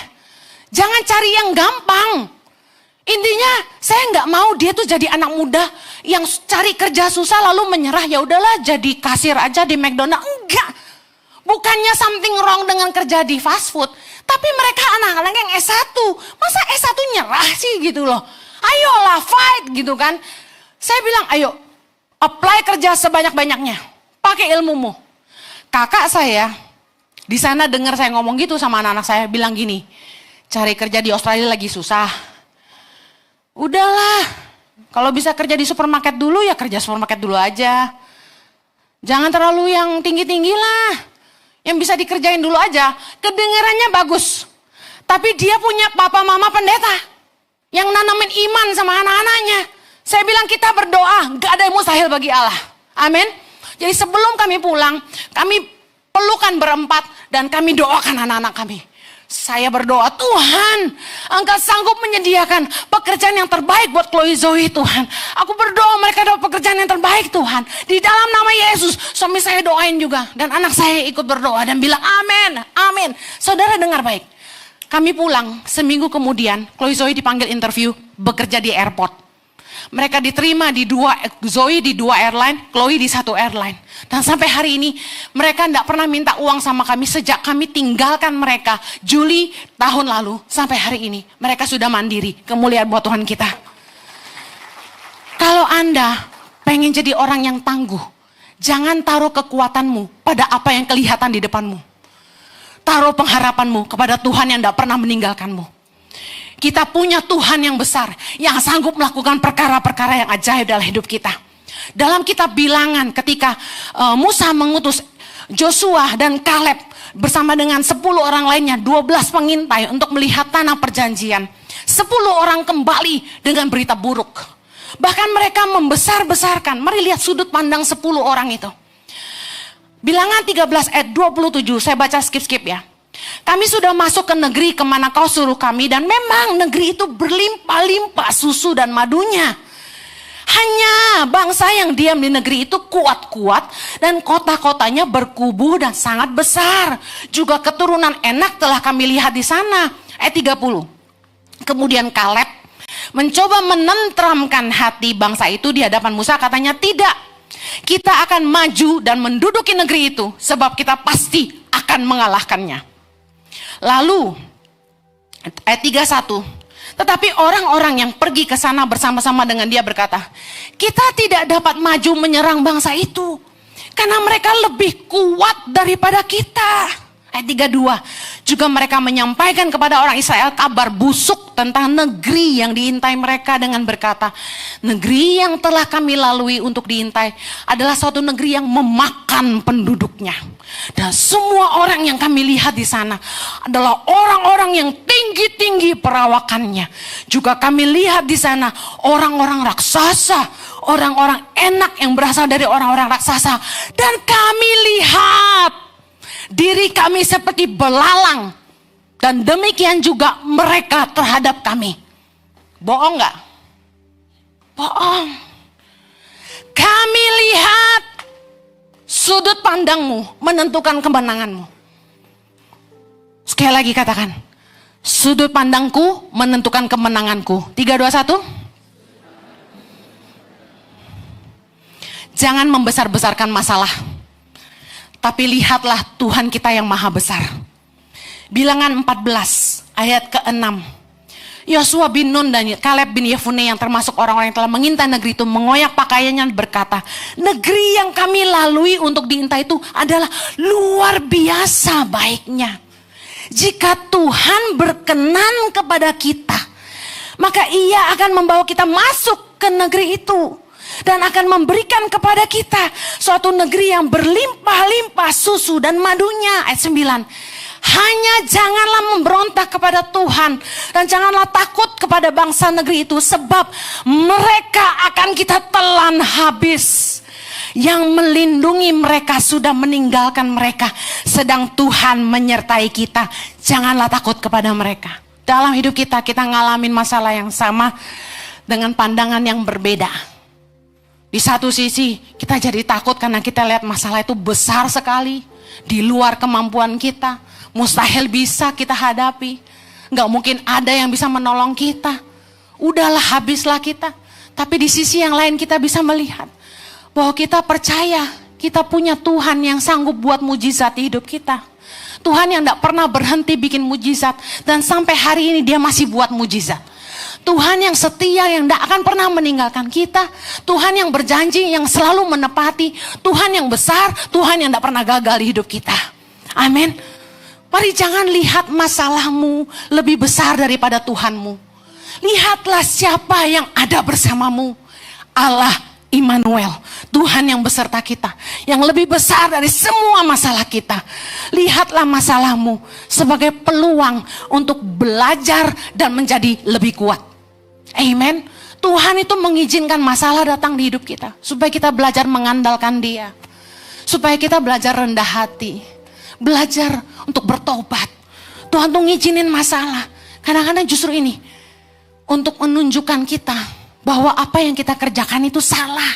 Jangan cari yang gampang. Intinya saya enggak mau dia tuh jadi anak muda yang cari kerja susah lalu menyerah, ya udahlah jadi kasir aja di McDonald. Enggak. Bukannya something wrong dengan kerja di fast food, tapi mereka anak-anak yang S1. Masa S1 nyerah sih gitu loh. Ayolah fight gitu kan. Saya bilang ayo apply kerja sebanyak-banyaknya. Pakai ilmumu. Kakak saya di sana dengar saya ngomong gitu sama anak-anak saya, bilang gini, cari kerja di Australia lagi susah. Udahlah, kalau bisa kerja di supermarket dulu ya kerja supermarket dulu aja. Jangan terlalu yang tinggi-tinggi lah. Yang bisa dikerjain dulu aja. Kedengarannya bagus. Tapi dia punya papa mama pendeta yang nanamin iman sama anak-anaknya. Saya bilang kita berdoa, gak ada yang mustahil bagi Allah. Amin. Jadi sebelum kami pulang, kami pelukan berempat dan kami doakan anak-anak kami. Saya berdoa, Tuhan, Engkau sanggup menyediakan pekerjaan yang terbaik buat Chloe Zoe, Tuhan. Aku berdoa mereka dapat pekerjaan yang terbaik, Tuhan. Di dalam nama Yesus, suami saya doain juga. Dan anak saya ikut berdoa dan bilang, amin, amin. Saudara dengar baik. Kami pulang, seminggu kemudian, Chloe Zoe dipanggil interview, bekerja di airport. Mereka diterima Zoe di 2 airline, Chloe di 1 airline. Dan sampai hari ini mereka tidak pernah minta uang sama kami sejak kami tinggalkan mereka Juli tahun lalu sampai hari ini. Mereka sudah mandiri, kemuliaan buat Tuhan kita. Kalau Anda pengen jadi orang yang tangguh, jangan taruh kekuatanmu pada apa yang kelihatan di depanmu. Taruh pengharapanmu kepada Tuhan yang tidak pernah meninggalkanmu. Kita punya Tuhan yang besar, yang sanggup melakukan perkara-perkara yang ajaib dalam hidup kita. Dalam kitab Bilangan ketika Musa mengutus Joshua dan Kaleb bersama dengan 10 orang lainnya, 12 pengintai untuk melihat tanah perjanjian. 10 orang kembali dengan berita buruk. Bahkan mereka membesar-besarkan. Mari lihat sudut pandang 10 orang itu. Bilangan 13 ayat 27, saya baca skip-skip ya. Kami sudah masuk ke negeri kemana kau suruh kami, dan memang negeri itu berlimpah-limpah susu dan madunya. Hanya bangsa yang diam di negeri itu kuat-kuat dan kota-kotanya berkubu dan sangat besar. Juga keturunan enak telah kami lihat di sana. Ayat 30. Kemudian Kaleb mencoba menenteramkan hati bangsa itu di hadapan Musa, katanya tidak. Kita akan maju dan menduduki negeri itu sebab kita pasti akan mengalahkannya. Lalu ayat 31, tetapi orang-orang yang pergi ke sana bersama-sama dengan dia berkata, kita tidak dapat maju menyerang bangsa itu karena mereka lebih kuat daripada kita. Ayat 32, juga mereka menyampaikan kepada orang Israel kabar busuk tentang negeri yang diintai mereka dengan berkata, negeri yang telah kami lalui untuk diintai adalah suatu negeri yang memakan penduduknya. Dan semua orang yang kami lihat di sana adalah orang-orang yang tinggi-tinggi perawakannya. Juga kami lihat di sana orang-orang raksasa, orang-orang enak yang berasal dari orang-orang raksasa. Dan kami lihat diri kami seperti belalang, dan demikian juga mereka terhadap kami. Bohong gak? Bohong. Kami lihat sudut pandangmu menentukan kemenanganmu. Sekali lagi katakan, sudut pandangku menentukan kemenanganku. 3, 2, 1. Jangan membesar-besarkan masalah, tapi lihatlah Tuhan kita yang maha besar. Bilangan 14 ayat ke-6. Yosua bin Nun dan Kaleb bin Yefune yang termasuk orang-orang yang telah mengintai negeri itu mengoyak pakaiannya berkata, negeri yang kami lalui untuk diintai itu adalah luar biasa baiknya. Jika Tuhan berkenan kepada kita, maka Ia akan membawa kita masuk ke negeri itu. Dan akan memberikan kepada kita suatu negeri yang berlimpah-limpah susu dan madunya. Ayat 9. Hanya janganlah memberontak kepada Tuhan. Dan janganlah takut kepada bangsa negeri itu. Sebab mereka akan kita telan habis. Yang melindungi mereka sudah meninggalkan mereka. Sedang Tuhan menyertai kita. Janganlah takut kepada mereka. Dalam hidup kita ngalamin masalah yang sama dengan pandangan yang berbeda. Di satu sisi kita jadi takut karena kita lihat masalah itu besar sekali. Di luar kemampuan kita. Mustahil bisa kita hadapi. Gak mungkin ada yang bisa menolong kita. Udahlah, habislah kita. Tapi di sisi yang lain kita bisa melihat bahwa kita percaya kita punya Tuhan yang sanggup buat mujizat di hidup kita. Tuhan yang gak pernah berhenti bikin mujizat. Dan sampai hari ini dia masih buat mujizat. Tuhan yang setia, yang tidak akan pernah meninggalkan kita. Tuhan yang berjanji, yang selalu menepati. Tuhan yang besar, Tuhan yang tidak pernah gagal di hidup kita. Amin. Mari jangan lihat masalahmu lebih besar daripada Tuhanmu. Lihatlah siapa yang ada bersamamu. Allah Immanuel, Tuhan yang beserta kita, yang lebih besar dari semua masalah kita. Lihatlah masalahmu sebagai peluang untuk belajar dan menjadi lebih kuat. Amen. Tuhan itu mengizinkan masalah datang di hidup kita supaya kita belajar mengandalkan Dia, supaya kita belajar rendah hati, belajar untuk bertobat. Tuhan tuh ngizinin masalah. Kadang-kadang justru ini untuk menunjukkan kita bahwa apa yang kita kerjakan itu salah.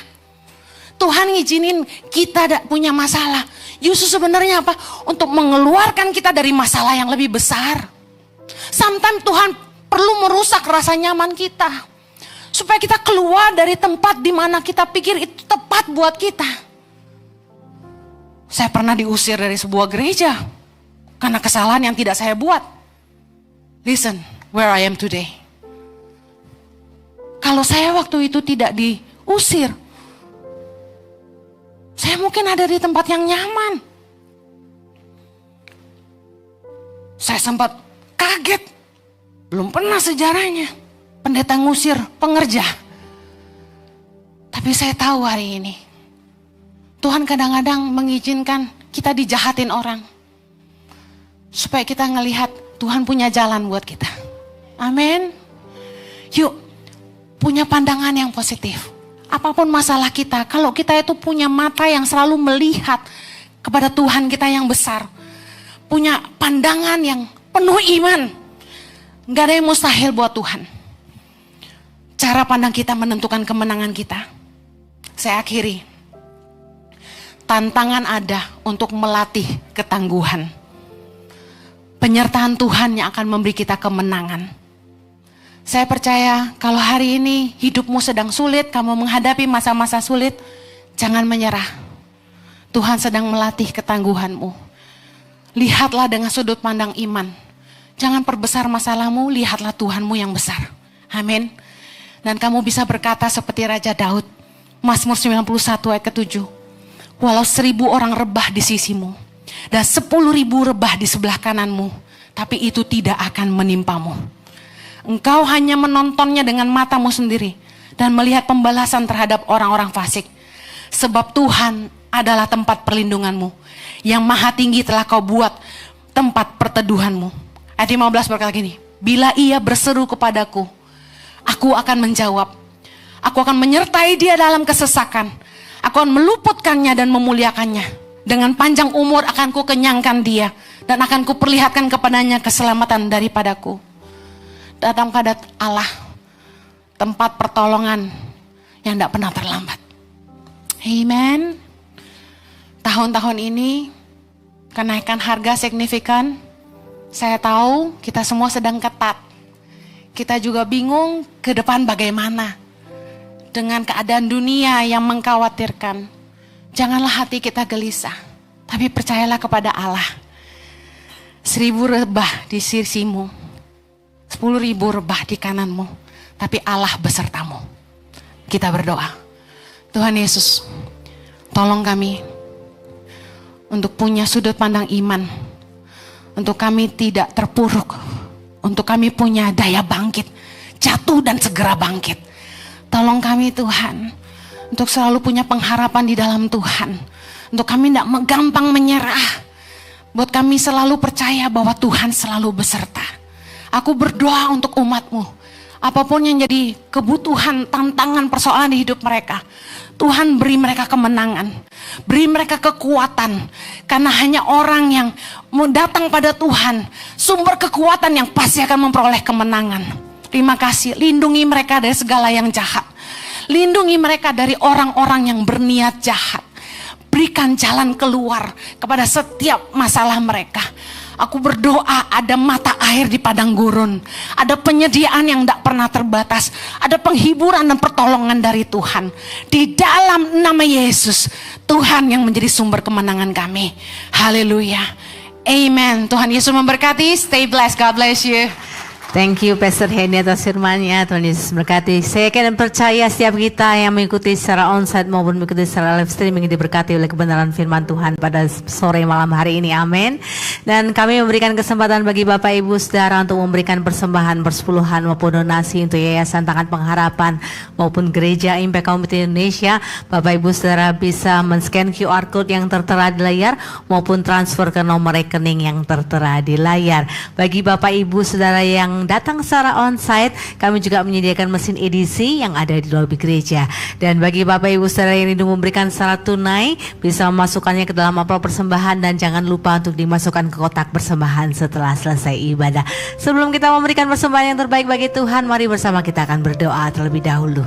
Tuhan ngizinin kita punya masalah. Justru sebenarnya apa? Untuk mengeluarkan kita dari masalah yang lebih besar. Sometimes Tuhan perlu merusak rasa nyaman kita. Supaya kita keluar dari tempat di mana kita pikir itu tepat buat kita. Saya pernah diusir dari sebuah gereja. Karena kesalahan yang tidak saya buat. Listen, where I am today. Kalau saya waktu itu tidak diusir, saya mungkin ada di tempat yang nyaman. Saya sempat kaget. Belum pernah sejarahnya pendeta ngusir pengerja. Tapi saya tahu hari ini Tuhan kadang-kadang mengizinkan kita dijahatin orang supaya kita ngelihat Tuhan punya jalan buat kita. Amin. Yuk, punya pandangan yang positif. Apapun masalah kita, kalau kita itu punya mata yang selalu melihat kepada Tuhan kita yang besar, punya pandangan yang penuh iman, gak ada yang mustahil buat Tuhan. Cara pandang kita menentukan kemenangan kita. Saya akhiri. Tantangan ada untuk melatih ketangguhan. Penyertaan Tuhan yang akan memberi kita kemenangan. Saya percaya kalau hari ini hidupmu sedang sulit, kamu menghadapi masa-masa sulit, jangan menyerah. Tuhan sedang melatih ketangguhanmu. Lihatlah dengan sudut pandang iman. Jangan perbesar masalahmu, lihatlah Tuhanmu yang besar. Amin. Dan kamu bisa berkata seperti Raja Daud. Mazmur 91 ayat ke-7. Walau 1000 orang rebah di sisimu, dan 10.000 rebah di sebelah kananmu, tapi itu tidak akan menimpamu. Engkau hanya menontonnya dengan matamu sendiri, dan melihat pembalasan terhadap orang-orang fasik. Sebab Tuhan adalah tempat perlindunganmu, yang maha tinggi telah kau buat tempat perteduhanmu. Ayat 15 berkata gini, bila ia berseru kepadaku, aku akan menjawab. Aku akan menyertai dia dalam kesesakan. Aku akan meluputkannya dan memuliakannya. Dengan panjang umur akan ku kenyangkan dia. Dan akan ku perlihatkan kepadanya keselamatan daripadaku. Datang pada Allah, tempat pertolongan yang tidak pernah terlambat. Amen. Tahun-tahun ini, kenaikan harga signifikan. Saya tahu kita semua sedang ketat. Kita juga bingung ke depan bagaimana. Dengan keadaan dunia yang mengkhawatirkan. Janganlah hati kita gelisah. Tapi percayalah kepada Allah. 1000 rebah di sisimu. 10.000 rebah di kananmu. Tapi Allah besertamu. Kita berdoa. Tuhan Yesus, tolong kami untuk punya sudut pandang iman. untuk kami tidak terpuruk, untuk kami punya daya bangkit, jatuh dan segera bangkit. Tolong kami Tuhan, untuk selalu punya pengharapan di dalam Tuhan, untuk kami tidak gampang menyerah, buat kami selalu percaya bahwa Tuhan selalu beserta. Aku berdoa untuk umat-Mu, apapun yang jadi kebutuhan, tantangan, persoalan di hidup mereka, Tuhan beri mereka kemenangan, beri mereka kekuatan. Karena hanya orang yang mau datang pada Tuhan, sumber kekuatan yang pasti akan memperoleh kemenangan. Terima kasih, lindungi mereka dari segala yang jahat. Lindungi mereka dari orang-orang yang berniat jahat. Berikan jalan keluar kepada setiap masalah mereka. Aku berdoa ada mata air di padang gurun. Ada penyediaan yang tidak pernah terbatas. Ada penghiburan dan pertolongan dari Tuhan. Di dalam nama Yesus, Tuhan yang menjadi sumber kemenangan kami. Haleluya. Amen. Tuhan Yesus memberkati. Stay blessed. God bless you. Thank you Pastor Henny atas firman-Nya. Tuhan Yesus memberkati. Saya yakin dan percaya setiap kita yang mengikuti secara onsite maupun mengikuti secara live streaming diberkati oleh kebenaran firman Tuhan pada sore malam hari ini. Amin. Dan kami memberikan kesempatan bagi Bapak Ibu Saudara untuk memberikan persembahan, persepuluhan maupun donasi untuk Yayasan Tangan Pengharapan maupun Gereja Impact Community Indonesia. Bapak Ibu Saudara bisa men-scan QR code yang tertera di layar maupun transfer ke nomor rekening yang tertera di layar. Bagi Bapak Ibu Saudara yang datang secara onsite, kami juga menyediakan mesin edisi yang ada di lobi gereja. Dan bagi Bapak Ibu Saudara yang rindu memberikan secara tunai, bisa memasukkannya ke dalam amplop persembahan dan jangan lupa untuk dimasukkan ke kotak persembahan setelah selesai ibadah. Sebelum kita memberikan persembahan yang terbaik bagi Tuhan, mari bersama kita akan berdoa terlebih dahulu.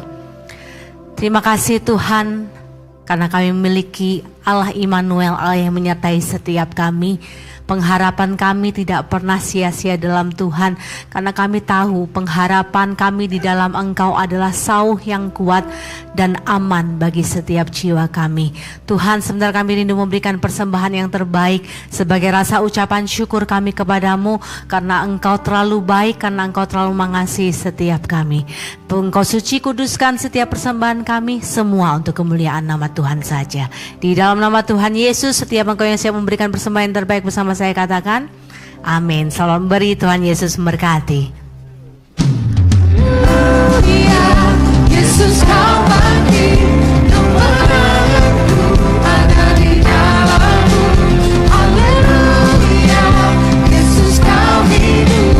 Terima kasih Tuhan, karena kami memiliki Allah Immanuel, Allah yang menyertai setiap kami. Pengharapan kami tidak pernah sia-sia dalam Tuhan, karena kami tahu pengharapan kami di dalam Engkau adalah sauh yang kuat dan aman bagi setiap jiwa kami. Tuhan, sebentar kami rindu memberikan persembahan yang terbaik sebagai rasa ucapan syukur kami kepadamu, karena Engkau terlalu baik, karena Engkau terlalu mengasihi setiap kami. Engkau suci, kuduskan setiap persembahan kami, semua untuk kemuliaan nama Tuhan saja. Di dalam nama Tuhan Yesus, setiap engkau yang siap memberikan persembahan yang terbaik bersama saya katakan amin. Salam beri, Tuhan Yesus memberkati. Yesus kau bangkit, kemenanganku ada di dalam-Mu. Haleluya, Yesus kau hidup,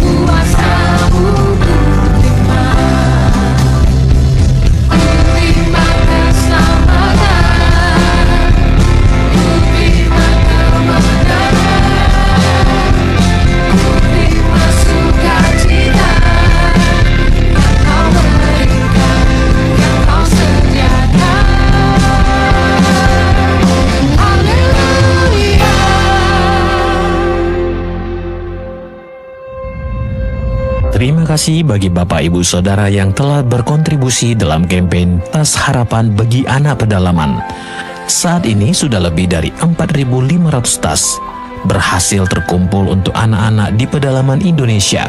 kuasa-Mu berfirman. Terima keselamatan, terima kemenangan, terima sukacita yang kau berikan, yang kau sediakan. Haleluya. Terima kasih bagi Bapak Ibu Saudara yang telah berkontribusi dalam kampanye Tas Harapan bagi Anak Pedalaman. Saat ini sudah lebih dari 4.500 tas berhasil terkumpul untuk anak-anak di pedalaman Indonesia.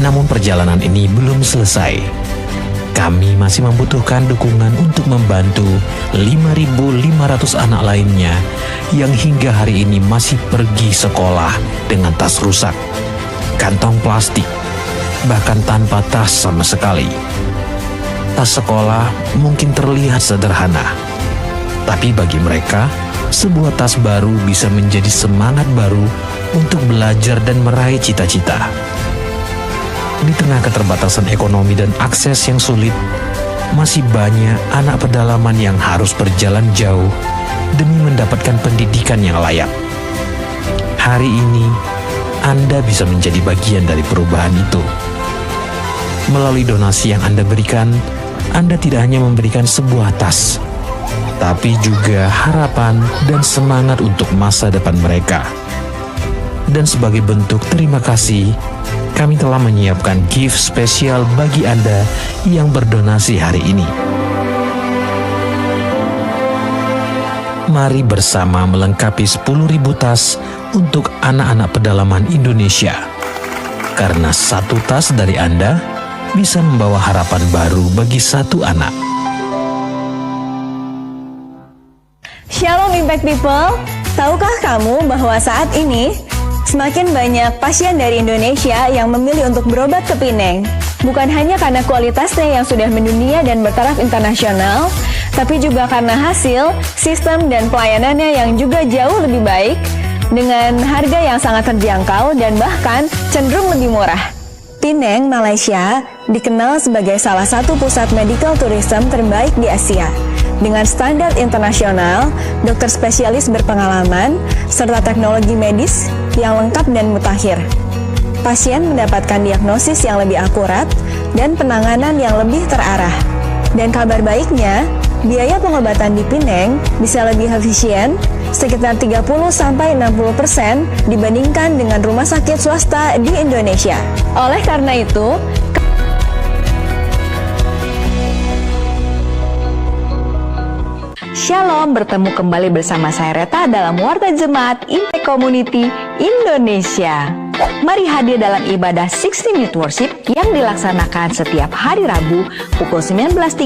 Namun perjalanan ini belum selesai. Kami masih membutuhkan dukungan untuk membantu 5.500 anak lainnya yang hingga hari ini masih pergi sekolah dengan tas rusak, kantong plastik, bahkan tanpa tas sama sekali. Tas sekolah mungkin terlihat sederhana, tapi bagi mereka, sebuah tas baru bisa menjadi semangat baru untuk belajar dan meraih cita-cita. Di tengah keterbatasan ekonomi dan akses yang sulit, masih banyak anak pedalaman yang harus berjalan jauh demi mendapatkan pendidikan yang layak. Hari ini, Anda bisa menjadi bagian dari perubahan itu. Melalui donasi yang Anda berikan, Anda tidak hanya memberikan sebuah tas, tapi juga harapan dan semangat untuk masa depan mereka. Dan sebagai bentuk terima kasih, kami telah menyiapkan gift spesial bagi Anda yang berdonasi hari ini. Mari bersama melengkapi 10.000 tas untuk anak-anak pedalaman Indonesia. Karena satu tas dari Anda bisa membawa harapan baru bagi satu anak. Impact People, tahukah kamu bahwa saat ini semakin banyak pasien dari Indonesia yang memilih untuk berobat ke Pineng? Bukan hanya karena kualitasnya yang sudah mendunia dan bertaraf internasional, tapi juga karena hasil, sistem, dan pelayanannya yang juga jauh lebih baik, dengan harga yang sangat terjangkau dan bahkan cenderung lebih murah. Pineng, Malaysia, dikenal sebagai salah satu pusat medical tourism terbaik di Asia. Dengan standar internasional, dokter spesialis berpengalaman, serta teknologi medis yang lengkap dan mutakhir. Pasien mendapatkan diagnosis yang lebih akurat dan penanganan yang lebih terarah. Dan kabar baiknya, biaya pengobatan di Pineng bisa lebih efisien, sekitar 30-60% dibandingkan dengan rumah sakit swasta di Indonesia. Oleh karena itu, Shalom, bertemu kembali bersama saya Reta dalam Warta Jemaat Impact Community Indonesia. Mari hadir dalam ibadah 60 Minute Worship yang dilaksanakan setiap hari Rabu pukul 19.30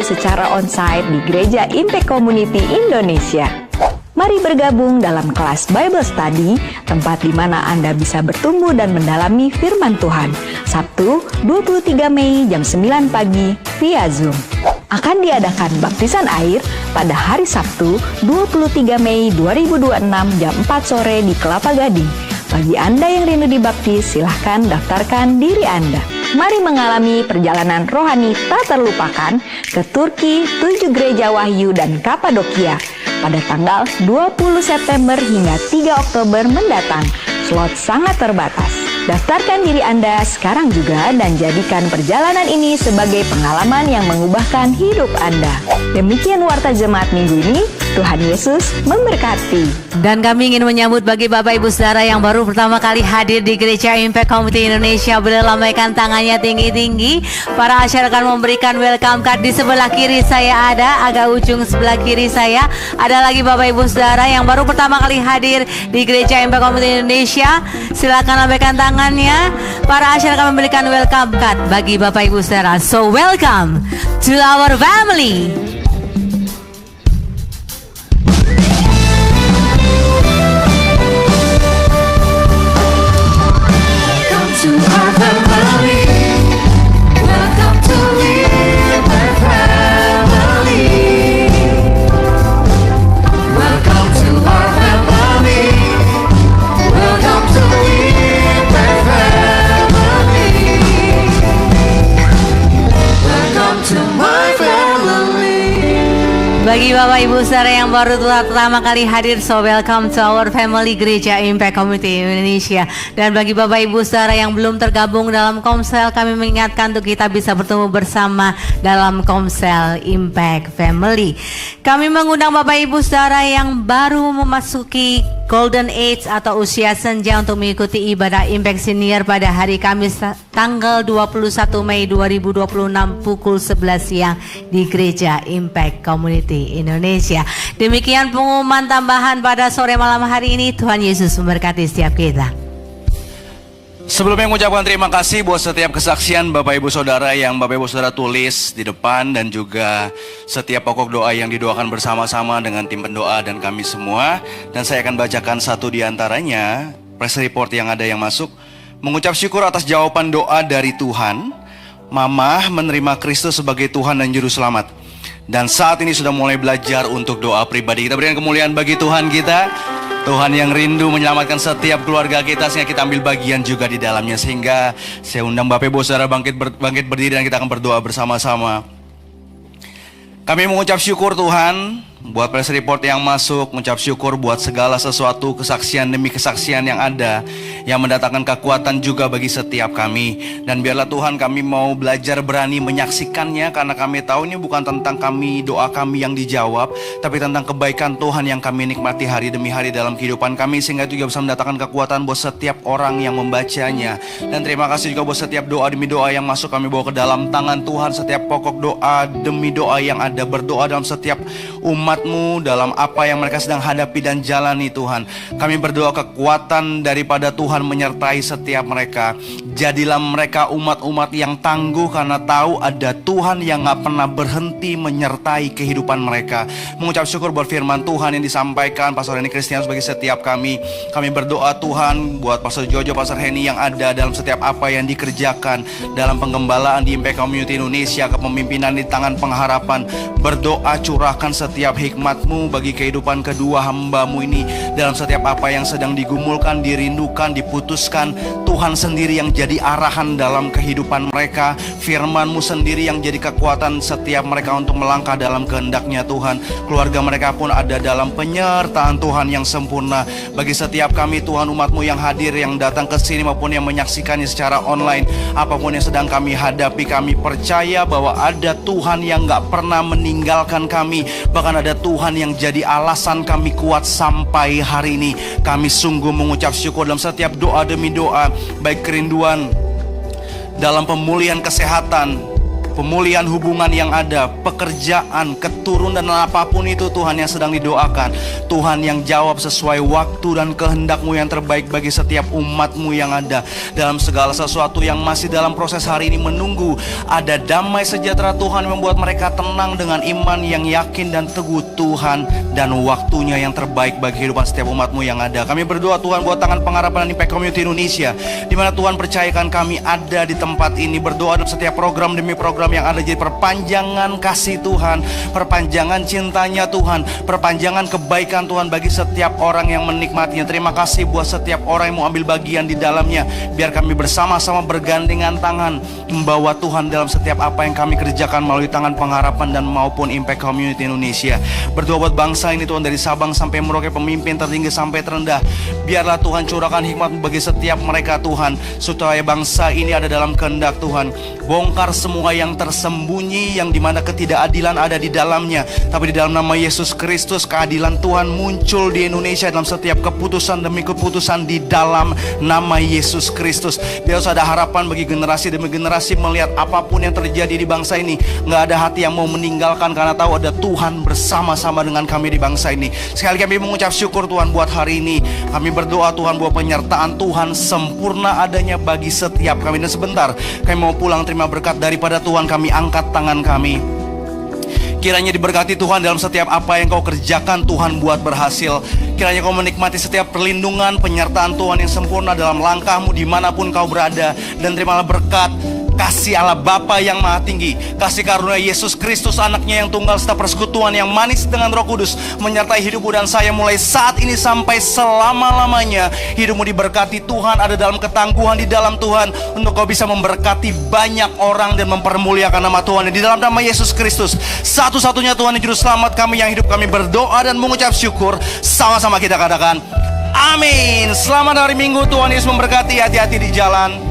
secara onsite di Gereja Impact Community Indonesia. Mari bergabung dalam kelas Bible Study, tempat di mana Anda bisa bertumbuh dan mendalami firman Tuhan. Sabtu 23 Mei jam 9 pagi via Zoom. Akan diadakan baptisan air pada hari Sabtu 23 Mei 2026 jam 4 sore di Kelapa Gading. Bagi Anda yang rindu dibaptis, silahkan daftarkan diri Anda. Mari mengalami perjalanan rohani tak terlupakan ke Turki, 7 gereja Wahyu dan Kapadokia pada tanggal 20 September hingga 3 Oktober mendatang. Slot sangat terbatas. Daftarkan diri Anda sekarang juga dan jadikan perjalanan ini sebagai pengalaman yang mengubahkan hidup Anda. Demikian Warta Jemaat minggu ini. Tuhan Yesus memberkati. Dan kami ingin menyambut bagi Bapak Ibu Saudara yang baru pertama kali hadir di Gereja Impact Community Indonesia, boleh lambaikan tangannya tinggi-tinggi. Para asyar akan memberikan welcome card. Di sebelah kiri saya ada, agak ujung sebelah kiri saya ada lagi Bapak Ibu Saudara yang baru pertama kali hadir di Gereja Impact Community Indonesia. Silakan lambaikan tangannya. Para asyar akan memberikan welcome card bagi Bapak Ibu Saudara. So welcome to our family. To our family, welcome to Impact Family. Welcome to our family, welcome to Impact Family. Welcome to my family. Bagi Bapak Ibu Saudara yang baru pertama kali hadir, so welcome to our family Gereja Impact Community Indonesia. Dan bagi Bapak Ibu Saudara yang belum tergabung dalam Komsel, kami mengingatkan untuk kita bisa bertemu bersama dalam Komsel Impact Family. Kami mengundang Bapak Ibu Saudara yang baru memasuki Golden Age atau usia senja untuk mengikuti ibadah Impact Senior pada hari Kamis tanggal 21 Mei 2026 pukul 11 siang di Gereja Impact Community Indonesia. Demikian pengumuman tambahan pada sore malam hari ini. Tuhan Yesus memberkati setiap kita. Sebelumnya mengucapkan terima kasih buat setiap kesaksian Bapak Ibu Saudara yang Bapak Ibu Saudara tulis di depan, dan juga setiap pokok doa yang didoakan bersama-sama dengan tim pendoa dan kami semua. Dan saya akan bacakan satu di antaranya, press report yang ada yang masuk. Mengucap syukur atas jawaban doa dari Tuhan. Mamah menerima Kristus sebagai Tuhan dan Juru Selamat, dan saat ini sudah mulai belajar untuk doa pribadi. Kita berikan kemuliaan bagi Tuhan kita, Tuhan yang rindu menyelamatkan setiap keluarga kita, sehingga kita ambil bagian juga di dalamnya. Sehingga saya undang Bapak Ibu Saudara bangkit berdiri dan kita akan berdoa bersama-sama. Kami mengucap syukur Tuhan buat press report yang masuk, mengucap syukur buat segala sesuatu, kesaksian demi kesaksian yang ada, yang mendatangkan kekuatan juga bagi setiap kami. Dan biarlah Tuhan kami mau belajar berani menyaksikannya, karena kami tahu ini bukan tentang kami, doa kami yang dijawab, tapi tentang kebaikan Tuhan yang kami nikmati hari demi hari dalam kehidupan kami, sehingga itu juga bisa mendatangkan kekuatan buat setiap orang yang membacanya. Dan terima kasih juga buat setiap doa demi doa yang masuk, kami bawa ke dalam tangan Tuhan. Setiap pokok doa demi doa yang ada, berdoa dalam setiap umat umat-Mu dalam apa yang mereka sedang hadapi dan jalani Tuhan. Kami berdoa kekuatan daripada Tuhan menyertai setiap mereka. Jadilah mereka umat-umat yang tangguh karena tahu ada Tuhan yang gak pernah berhenti menyertai kehidupan mereka. Mengucap syukur buat firman Tuhan yang disampaikan Pastor Henny Kristianus bagi setiap kami. Kami berdoa Tuhan buat Pastor Jojo, Pastor Henny yang ada dalam setiap apa yang dikerjakan dalam penggembalaan di Impact Community Indonesia, kepemimpinan di tangan pengharapan. Berdoa curahkan setiap hikmat-Mu bagi kehidupan kedua hamba-Mu ini dalam setiap apa yang sedang digumulkan, dirindukan, diputuskan. Tuhan sendiri yang jadi arahan dalam kehidupan mereka. Firman-Mu sendiri yang jadi kekuatan setiap mereka untuk melangkah dalam kehendak-Nya Tuhan. Keluarga mereka pun ada dalam penyertaan Tuhan yang sempurna. Bagi setiap kami Tuhan, umat-Mu yang hadir, yang datang ke sini maupun yang menyaksikannya secara online, apapun yang sedang kami hadapi, kami percaya bahwa ada Tuhan yang gak pernah meninggalkan kami. Bahkan ada Tuhan yang jadi alasan kami kuat sampai hari ini. Kami sungguh mengucap syukur dalam setiap doa demi doa, baik kerinduan dalam pemulihan kesehatan, pemulihan hubungan yang ada, pekerjaan, keturunan, dan apapun itu Tuhan yang sedang didoakan. Tuhan yang jawab sesuai waktu dan kehendak-Mu yang terbaik bagi setiap umat-Mu yang ada. Dalam segala sesuatu yang masih dalam proses hari ini menunggu, ada damai sejahtera Tuhan yang membuat mereka tenang dengan iman yang yakin dan teguh Tuhan dan waktunya yang terbaik bagi kehidupan setiap umat-Mu yang ada. Kami berdoa Tuhan buat tangan pengharapan dan Impact Community Indonesia, di mana Tuhan percayakan kami ada di tempat ini. Berdoa dalam setiap program demi program yang ada jadi perpanjangan kasih Tuhan, perpanjangan cintanya Tuhan, perpanjangan kebaikan Tuhan bagi setiap orang yang menikmatinya. Terima kasih buat setiap orang yang mau ambil bagian di dalamnya. Biar kami bersama-sama bergandengan tangan membawa Tuhan dalam setiap apa yang kami kerjakan melalui tangan pengharapan dan maupun Impact Community Indonesia. Berdoa buat bangsa ini Tuhan, dari Sabang sampai Merauke, pemimpin tertinggi sampai terendah. Biarlah Tuhan curahkan hikmat bagi setiap mereka Tuhan, supaya bangsa ini ada dalam kehendak Tuhan. Bongkar semua yang tersembunyi, yang dimana ketidakadilan ada di dalamnya. Tapi di dalam nama Yesus Kristus, keadilan Tuhan muncul di Indonesia dalam setiap keputusan demi keputusan di dalam nama Yesus Kristus. Biar ada harapan bagi generasi demi generasi melihat apapun yang terjadi di bangsa ini. Gak ada hati yang mau meninggalkan karena tahu ada Tuhan bersama-sama dengan kami di bangsa ini. Sekali kami mengucap syukur Tuhan buat hari ini. Kami berdoa Tuhan buat penyertaan Tuhan sempurna adanya bagi setiap kami. Dan sebentar kami mau pulang terima berkat daripada Tuhan. Kami angkat tangan kami. Kiranya diberkati Tuhan dalam setiap apa yang kau kerjakan Tuhan buat berhasil. Kiranya kau menikmati setiap perlindungan, penyertaan Tuhan yang sempurna dalam langkahmu dimanapun kau berada. Dan terimalah berkat kasih Allah Bapa yang Maha Tinggi, kasih karunia Yesus Kristus anaknya yang tunggal, serta persekutuan yang manis dengan Roh Kudus menyertai hidupmu dan saya mulai saat ini sampai selama-lamanya. Hidupmu diberkati Tuhan, ada dalam ketangguhan di dalam Tuhan, untuk kau bisa memberkati banyak orang dan mempermuliakan nama Tuhan. Dan di dalam nama Yesus Kristus, satu-satunya Tuhan yang juru selamat kami yang hidup, kami berdoa dan mengucap syukur. Sama-sama kita katakan amin. Selamat hari Minggu, Tuhan Yesus memberkati. Hati-hati di jalan.